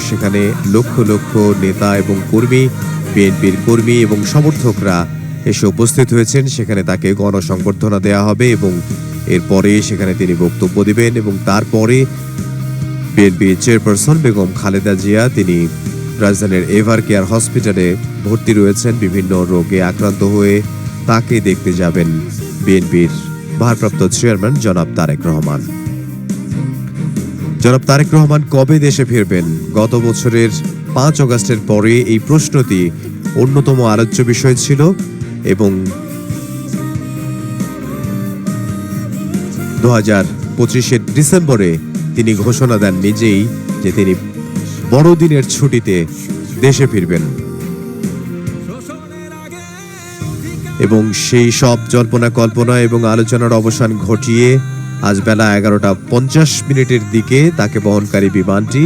সেখানে লক্ষ লক্ষ নেতা এবং কর্মী, বিএনপির কর্মী এবং সমর্থকরা এসে উপস্থিত হয়েছেন। সেখানে তাকে গণসংবর্ধনা দেওয়া হবে এবং এরপরে সেখানে তিনি বক্তব্য দিবেন এবং তারপরে বিএনপি চেয়ারপারসন বেগম খালেদা জিয়া তিনি রাজধানীর এভার কেয়ার হসপিটালে ভর্তি রয়েছেন বিভিন্ন রোগে আক্রান্ত হয়ে। তাকে দেখতে যাবেন বিএনপির ভারপ্রাপ্ত চেয়ারম্যান জনাব তারেক রহমান। জনাব তারেক রহমান কবে দেশে ফিরবেন? গত বছরের 5 অগস্টের পরে এই প্রশ্নটি অন্যতম আলোচ্য বিষয় ছিল এবং 2025 ডিসেম্বরে তিনি ঘোষণা দেন নিজেই যে তিনি বড়দিনের ছুটিতে দেশে ফিরবেন এবং সেই সব জল্পনা কল্পনা এবং আলোচনার অবসান ঘটিয়ে আজ বেলা 11:50 দিকে তাকে বহনকারী বিমানটি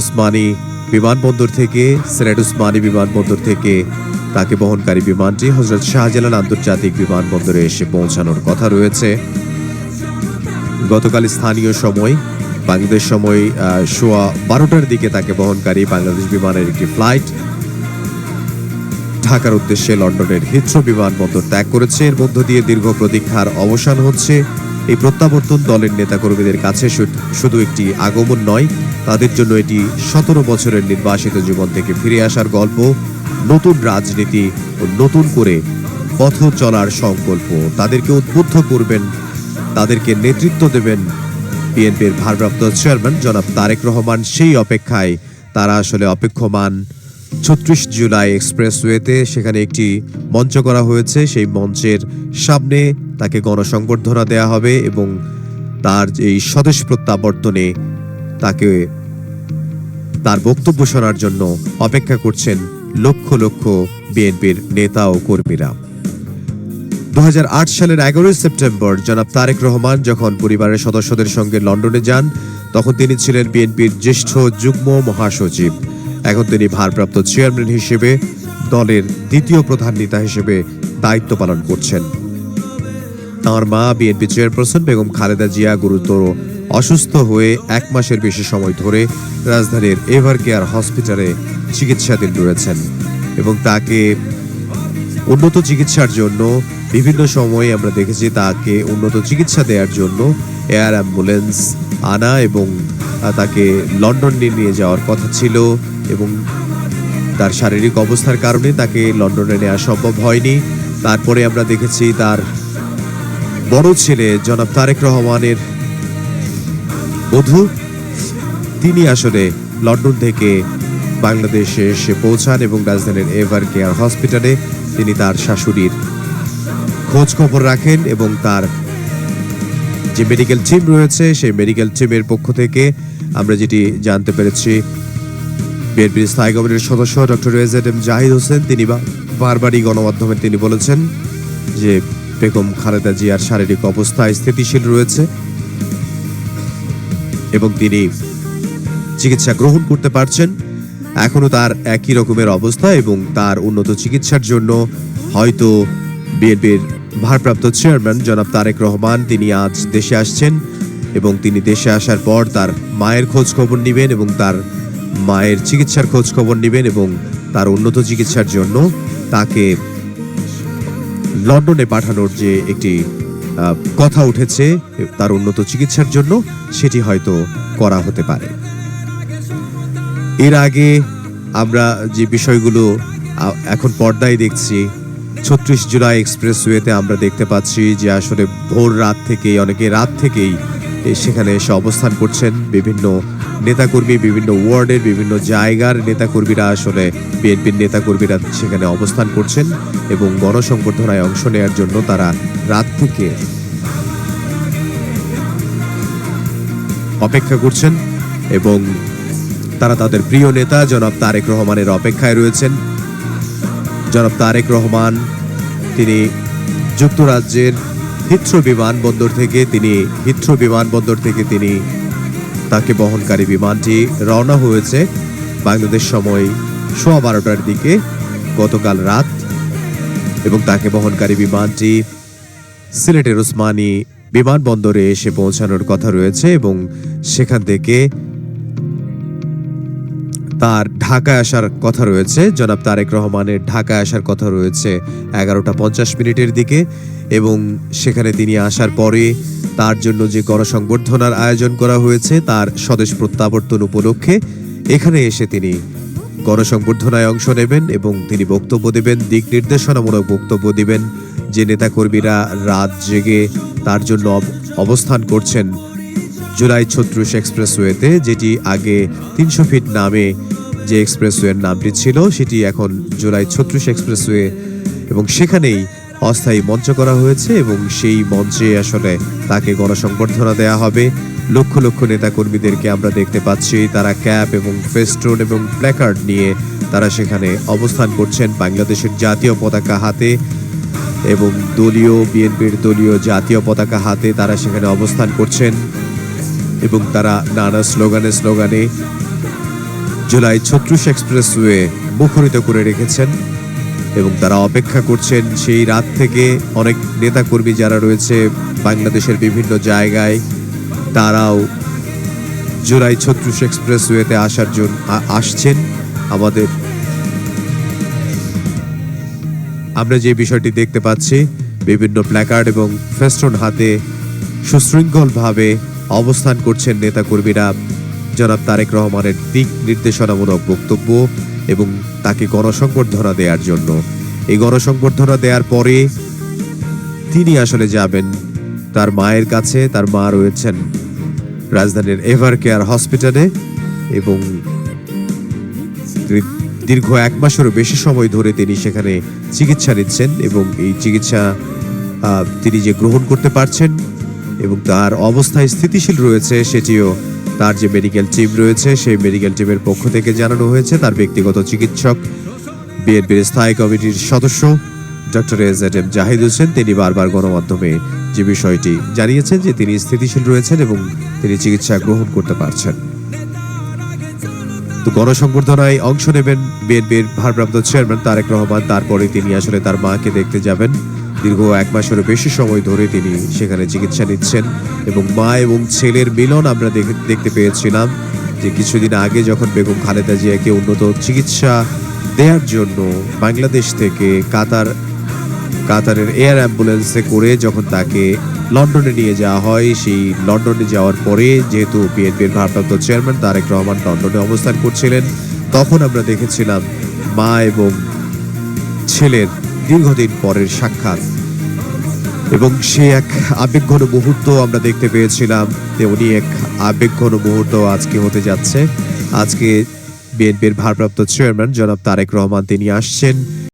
ওসমানী বিমানবন্দর থেকে, সিলেট ওসমানী বিমানবন্দর থেকে তাকে বহনকারী বিমানটি হযরত শাহজালাল আন্তর্জাতিক বিমানবন্দরে এসে পৌঁছানোর কথা রয়েছে। গতকাল স্থানীয় সময় বাংলাদেশ সময় 12:15 দিকে তাকে বহনকারী বাংলাদেশ বিমানের একটি ফ্লাইট ঢাকার উদ্দেশ্যে লন্ডনের হিথ্রো বিমানবন্দর ত্যাগ করেছে। এর মধ্য দিয়ে দীর্ঘ প্রতীক্ষার অবসান হচ্ছে। এই প্রত্যাবর্তন দলের নেতাকর্মীদের কাছে শুধু একটি আগমন নয়, তাদের জন্য এটি 17 বছরের নির্বাসিত জীবন থেকে ফিরে আসার গল্প, নতুন রাজনীতি ও নতুন করে পথ চলার সংকল্প। তাদেরকে উদ্বুদ্ধ করবেন, তাদেরকে নেতৃত্ব দেবেন বিএনপির ভারপ্রাপ্ত চেয়ারম্যান জনাব তারেক রহমান। সেই অপেক্ষায় তারা আসলে অপেক্ষমান। 36 জুলাই এক্সপ্রেসওয়েতে সেখানে একটি মঞ্চ করা হয়েছে। সেই মঞ্চের সামনে তাকে গণসংবর্ধনা দেয়া হবে এবং তার এই স্বদেশ প্রত্যাবর্তনে তাকে তার বক্তব্য শোনার জন্য অপেক্ষা করছেন লক্ষ লক্ষ বিএনপির নেতা ও কর্মীরা। 2008 সালের 11 সেপ্টেম্বর জনাব তারেক রহমান যখন পরিবারের সদস্যদের সঙ্গে লন্ডনে যান, তখন তিনি ছিলেন বিএনপির জ্যেষ্ঠ যুগ্ম মহাসচিব। এখন তিনি ভারপ্রাপ্ত চেয়ারম্যান হিসেবে দলের দ্বিতীয় প্রধান নেতা হিসেবে দায়িত্ব পালন করছেন। তাঁর মা বিএনপি চেয়ারপারসন বেগম খালেদা জিয়া গুরুতর অসুস্থ হয়ে 1 মাসের বেশি সময় ধরে রাজধানীর এভার কেয়ার হসপিটালে চিকিৎসাধীন রয়েছেন এবং তাকে উন্নত চিকিৎসার জন্য বিভিন্ন সময়ে আমরা দেখেছি তাকে উন্নত চিকিৎসা দেওয়ার জন্য এয়ার অ্যাম্বুলেন্স আনা এবং তাকে লন্ডন নিয়ে যাওয়ার কথা ছিল এবং তার শারীরিক অবস্থার কারণে তাকে লন্ডনে নেওয়া সম্ভব হয়নি। তারপরে আমরা দেখেছি তার বড় ছেলে জনাব তারেক রহমানের বধূ, তিনি আসলে লন্ডন থেকে বাংলাদেশে এসে পৌঁছান এবং রাজধানীর এভার কেয়ার হসপিটালে তিনি তার শাশুড়ির খোঁজ খবর রাখেন এবং তার যে মেডিকেল টিম রয়েছে সেই মেডিকেল টিমের পক্ষ থেকে আমরা যেটি জানতে পেরেছি, বিএনপির স্থায়ী কমিটির সদস্য ডক্টর এজেড জাহিদ হোসেন তিনি বারবারই গণমাধ্যমে তিনি বলেছেন যে বেগম খালেদা জিয়ার শারীরিক অবস্থা স্থিতিশীল রয়েছে এবং তিনি চিকিৎসা গ্রহণ করতে পারছেন। এখনো তার একই রকমের অবস্থা এবং তার উন্নত চিকিৎসার জন্য হয়তো বিএনপির ভারপ্রাপ্ত চেয়ারম্যান জনাব তারেক রহমান তিনি আজ দেশে আসছেন এবং তিনি দেশে আসার পর তার মায়ের খোঁজ খবর নেবেন এবং তার মায়ের চিকিৎসার খোঁজ খবর নেবেন এবং তার উন্নত চিকিৎসার জন্য তাকে লন্ডনে পাঠানোর যে একটি কথা উঠেছে তার উন্নত চিকিৎসার জন্য, সেটি হয়তো করা হতে পারে। এর আগে আমরা যে বিষয়গুলো এখন পর্দায় দেখছি, 36 জুলাই এক্সপ্রেসওয়েতে আমরা দেখতে পাচ্ছি যে আসলে ভোর রাত থেকেই অনেকে রাত থেকেই সেখানে এসে অবস্থান করছেন। বিভিন্ন নেতাকর্মী, বিভিন্ন ওয়ার্ডের বিভিন্ন জায়গার নেতাকর্মীরা আসলে বিএনপির নেতাকর্মীরা সেখানে অবস্থান করছেন এবং গণসংবর্ধনায় অংশ নেওয়ার জন্য তারা রাত থেকে অপেক্ষা করছেন এবং তারা তাদের প্রিয় নেতা জনাব তারেক রহমানের অপেক্ষায় রয়েছেন। জনাব তারেক রহমান তিনি যুক্তরাজ্যের হিথ্রো বিমানবন্দর থেকে তিনি তাকে বহনকারী বিমানটি রওনা হয়েছে বাংলাদেশ সময় 12:15 দিকে গতকাল রাত এবং তাকে বহনকারী বিমানটি সিলেটের ওসমানী বিমানবন্দরে এসে পৌঁছানোর কথা রয়েছে এবং সেখান থেকে তার ঢাকায় আসার কথা রয়েছে। জনাব তারেক রহমানের ঢাকায় আসার কথা রয়েছে 11টা 50 দিকে, এবং সেখানে তিনি আসার পরে তার জন্য যে গণসংবর্ধনার আয়োজন করা হয়েছে তার স্বদেশ প্রত্যাবর্তন উপলক্ষে এখানে এসে তিনি গণসংবর্ধনায় অংশ নেবেন এবং তিনি বক্তব্য দেবেন, দিক নির্দেশনামূলক বক্তব্য দিবেন। যে নেতাকর্মীরা রাত জেগে তার জন্য অবস্থান করছেন জুলাই 36 এক্সপ্রেসওয়েতে, যেটি আগে 300 ফিট নামে যে এক্সপ্রেসওয়ের নামটি ছিল সেটি এখন জুলাই 36 এক্সপ্রেসওয়ে, এবং সেখানেই অস্থায়ী মঞ্চ করা হয়েছে এবং সেই মঞ্চে আসলে তাকে গণসংবর্ধনা দেয়া হবে। লক্ষ লক্ষ নেতাকর্মীদেরকে আমরা দেখতে পাচ্ছি, তারা ক্যাপ এবং ফেস্টুন এবং প্ল্যাকার্ড নিয়ে তারা সেখানে অবস্থান করছেন বাংলাদেশের জাতীয় পতাকা হাতে, এবং বিএনপির দলীয় জাতীয় পতাকা হাতে তারা সেখানে অবস্থান করছেন এবং তারা নানা স্লোগানে জুলাই 36 এক্সপ্রেসওয়ে মুখরিত করে রেখেছেন এবং তারা অপেক্ষা করছেন। সেই রাত থেকে অনেক নেতাকর্মী যারা রয়েছে বাংলাদেশের বিভিন্ন জায়গায়, তারাও জুলাই 36 এক্সপ্রেসওয়েতে আসার জন্য আসছেন। আমরা যে বিষয়টি দেখতে পাচ্ছি, বিভিন্ন প্ল্যাকার্ড এবং ফেস্টুন হাতে সুশৃঙ্খলভাবে অবস্থান করছেন নেতাকর্মীরা জনাব তারেক রহমানের দিক নির্দেশনামূলক বক্তব্য এবং তাকে গণসংবর্ধনা দেওয়ার জন্য। এই গণসংবর্ধনা দেওয়ার পরে তিনি আসলে যাবেন তার মায়ের কাছে। তার মা রয়েছেন রাজধানীর এভার কেয়ার হসপিটালে এবং দীর্ঘ 1 মাসেরও বেশি সময় ধরে তিনি সেখানে চিকিৎসা নিচ্ছেন এবং এই চিকিৎসা তিনি যে গ্রহণ করতে পারছেন এবং তার অবস্থায় স্থিতিশীল রয়েছে, সেটিও তার যে মেডিকেল টিম রয়েছে সেই মেডিকেল টিমের পক্ষ থেকে জানানো হয়েছে। তার ব্যক্তিগত চিকিৎসক বিএনপির স্থায়ী কমিটির সদস্য ডক্টর এজেডএম জাহিদ হোসেন, তিনি বারবার গণমাধ্যমে যে বিষয়টি জানিয়েছেন যে তিনি স্থিতিশীল রয়েছেন এবং তিনি চিকিৎসা গ্রহণ করতে পারছেন। তো গণসংবর্ধনায় অংশ নেবেন বিএনপির ভারপ্রাপ্ত চেয়ারম্যান তারেক রহমান। তারপরে তিনি আসলে তার মাকে দেখতে যাবেন। দীর্ঘ 1 মাসেরও বেশি সময় ধরে তিনি সেখানে চিকিৎসা নিচ্ছেন এবং মা এবং ছেলের মিলন আমরা দেখতে পেয়েছিলাম যে কিছুদিন আগে যখন বেগম খালেদা জিয়াকে উন্নত চিকিৎসা দেওয়ার জন্য বাংলাদেশ থেকে কাতারের এয়ার অ্যাম্বুলেন্সে করে যখন তাকে লন্ডনে নিয়ে যাওয়া হয়, সেই লন্ডনে যাওয়ার পরে যেহেতু বিএনপির ভারপ্রাপ্ত চেয়ারম্যান তারেক রহমান লন্ডনে অবস্থান করছিলেন, তখন আমরা দেখেছিলাম মা এবং ছেলের দীর্ঘদিন পরের সাক্ষাৎ এবং সে এক আবেগঘন মুহূর্ত আমরা দেখতে পেয়েছিলাম। তেমনি এক আবেগঘন মুহূর্ত আজকে হতে যাচ্ছে। আজকে বিএনপির ভারপ্রাপ্ত চেয়ারম্যান জনাব তারেক রহমান তিনি আসছেন